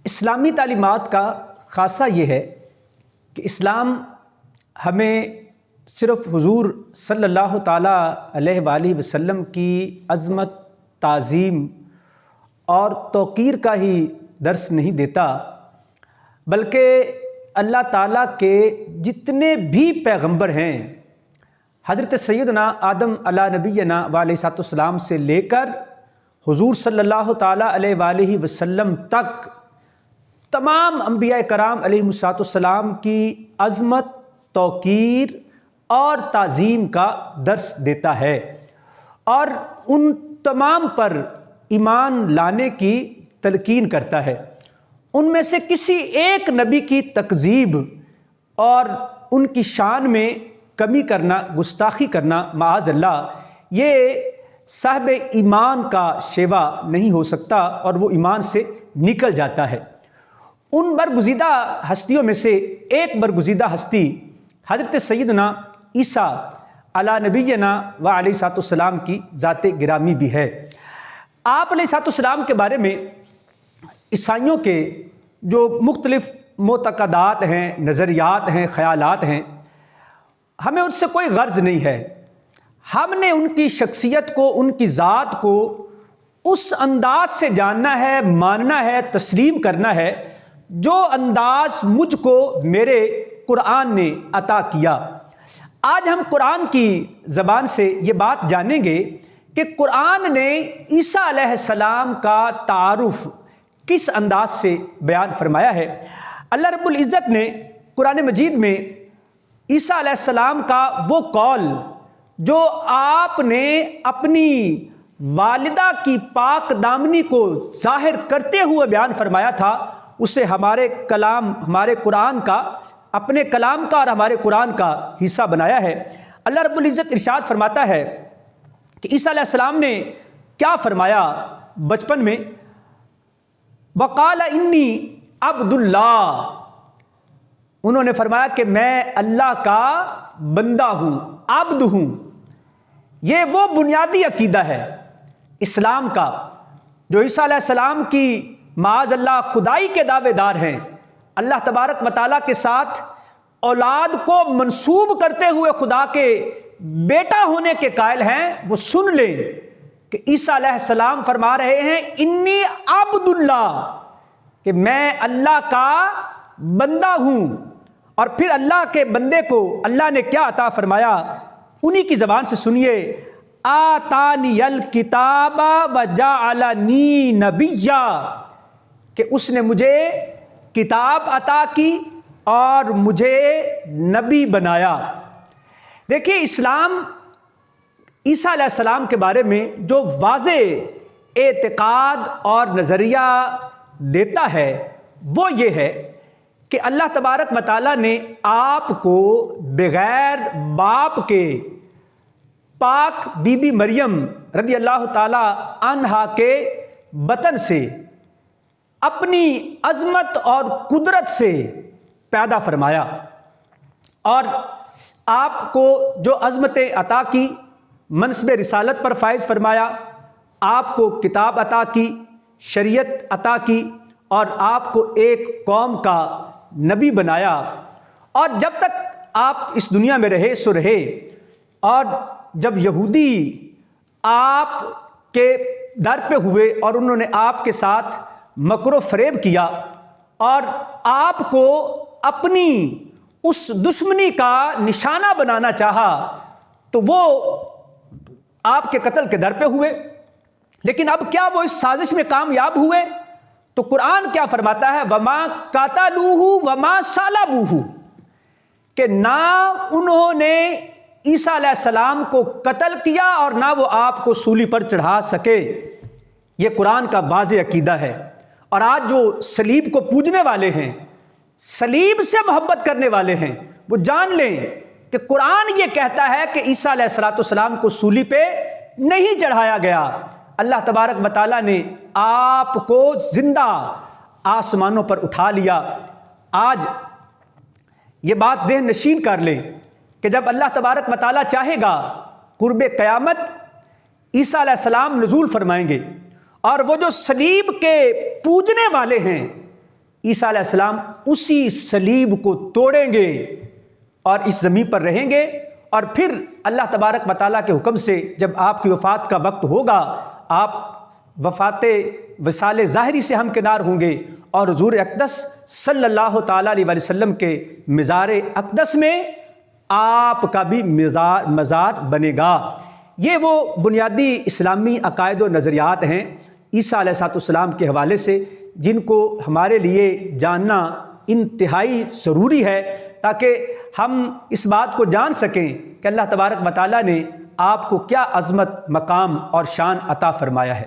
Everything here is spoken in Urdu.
اسلامی تعلیمات کا خاصہ یہ ہے کہ اسلام ہمیں صرف حضور صلی اللہ تعالیٰ علیہ وآلہ وسلم کی عظمت، تعظیم اور توقیر کا ہی درس نہیں دیتا، بلکہ اللہ تعالیٰ کے جتنے بھی پیغمبر ہیں، حضرت سیدنا آدم علیہ نبینا وعلیہ السلام سے لے کر حضور صلی اللہ تعالیٰ علیہ وآلہ وسلم تک تمام انبیاء کرام علیہ السلام کی عظمت، توقیر اور تعظیم کا درس دیتا ہے، اور ان تمام پر ایمان لانے کی تلقین کرتا ہے۔ ان میں سے کسی ایک نبی کی تکذیب اور ان کی شان میں کمی کرنا، گستاخی کرنا معاذ اللہ، یہ صاحب ایمان کا شیوا نہیں ہو سکتا اور وہ ایمان سے نکل جاتا ہے۔ ان برگزیدہ ہستیوں میں سے ایک برگزیدہ ہستی حضرت سیدنا عیسیٰ علیہ نبینا و علیہ السلام کی ذات گرامی بھی ہے۔ آپ علیہ السلام کے بارے میں عیسائیوں کے جو مختلف معتقدات ہیں، نظریات ہیں، خیالات ہیں، ہمیں اس سے کوئی غرض نہیں ہے۔ ہم نے ان کی شخصیت کو، ان کی ذات کو اس انداز سے جاننا ہے، ماننا ہے، تسلیم کرنا ہے جو انداز مجھ کو میرے قرآن نے عطا کیا۔ آج ہم قرآن کی زبان سے یہ بات جانیں گے کہ قرآن نے عیسیٰ علیہ السلام کا تعارف کس انداز سے بیان فرمایا ہے۔ اللہ رب العزت نے قرآن مجید میں عیسیٰ علیہ السلام کا وہ قول جو آپ نے اپنی والدہ کی پاک دامنی کو ظاہر کرتے ہوئے بیان فرمایا تھا، اسے ہمارے قرآن کا، اپنے کلام کا اور ہمارے قرآن کا حصہ بنایا ہے۔ اللہ رب العزت ارشاد فرماتا ہے کہ عیسیٰ علیہ السلام نے کیا فرمایا بچپن میں، وقال انی عبد اللہ، انہوں نے فرمایا کہ میں اللہ کا بندہ ہوں، عبد ہوں۔ یہ وہ بنیادی عقیدہ ہے اسلام کا جو عیسیٰ علیہ السلام کی معاذ اللہ خدائی کے دعوے دار ہیں، اللہ تبارک و تعالیٰ کے ساتھ اولاد کو منسوب کرتے ہوئے خدا کے بیٹا ہونے کے قائل ہیں، وہ سن لیں کہ عیسیٰ علیہ السلام فرما رہے ہیں انی عبد اللہ، کہ میں اللہ کا بندہ ہوں۔ اور پھر اللہ کے بندے کو اللہ نے کیا عطا فرمایا، انہی کی زبان سے سنیے، آتانی الکتاب وجعلنی نبیا، کہ اس نے مجھے کتاب عطا کی اور مجھے نبی بنایا۔ دیکھیے، اسلام عیسیٰ علیہ السلام کے بارے میں جو واضح اعتقاد اور نظریہ دیتا ہے وہ یہ ہے کہ اللہ تبارک و تعالیٰ نے آپ کو بغیر باپ کے پاک بی بی مریم رضی اللہ تعالی عنہا کے بطن سے اپنی عظمت اور قدرت سے پیدا فرمایا، اور آپ کو جو عظمتیں عطا کی، منصب رسالت پر فائز فرمایا، آپ کو کتاب عطا کی، شریعت عطا کی، اور آپ کو ایک قوم کا نبی بنایا۔ اور جب تک آپ اس دنیا میں رہے سو رہے، اور جب یہودی آپ کے در پہ ہوئے اور انہوں نے آپ کے ساتھ مکر و فریب کیا اور آپ کو اپنی اس دشمنی کا نشانہ بنانا چاہا، تو وہ آپ کے قتل کے در پہ ہوئے۔ لیکن اب کیا وہ اس سازش میں کامیاب ہوئے؟ تو قرآن کیا فرماتا ہے، وما قتلوہ وما صلبوہ، کہ نہ انہوں نے عیسیٰ علیہ السلام کو قتل کیا اور نہ وہ آپ کو سولی پر چڑھا سکے۔ یہ قرآن کا واضح عقیدہ ہے۔ اور آج جو صلیب کو پوجنے والے ہیں، صلیب سے محبت کرنے والے ہیں، وہ جان لیں کہ قرآن یہ کہتا ہے کہ عیسیٰ علیہ السلام کو سولی پہ نہیں چڑھایا گیا۔ اللہ تبارک و تعالیٰ نے آپ کو زندہ آسمانوں پر اٹھا لیا۔ آج یہ بات ذہن نشین کر لیں کہ جب اللہ تبارک و تعالیٰ چاہے گا، قرب قیامت عیسیٰ علیہ السلام نزول فرمائیں گے، اور وہ جو صلیب کے پوجنے والے ہیں، عیسیٰ علیہ السلام اسی صلیب کو توڑیں گے اور اس زمین پر رہیں گے، اور پھر اللہ تبارک و تعالیٰ کے حکم سے جب آپ کی وفات کا وقت ہوگا، آپ وفات وصال ظاہری سے ہمکنار ہوں گے اور حضور اقدس صلی اللہ تعالیٰ علیہ وسلم کے مزار اقدس میں آپ کا بھی مزار بنے گا۔ یہ وہ بنیادی اسلامی عقائد و نظریات ہیں عیسیٰ علیہ السلام کے حوالے سے، جن کو ہمارے لیے جاننا انتہائی ضروری ہے، تاکہ ہم اس بات کو جان سکیں کہ اللہ تبارک و تعالیٰ نے آپ کو کیا عظمت، مقام اور شان عطا فرمایا ہے۔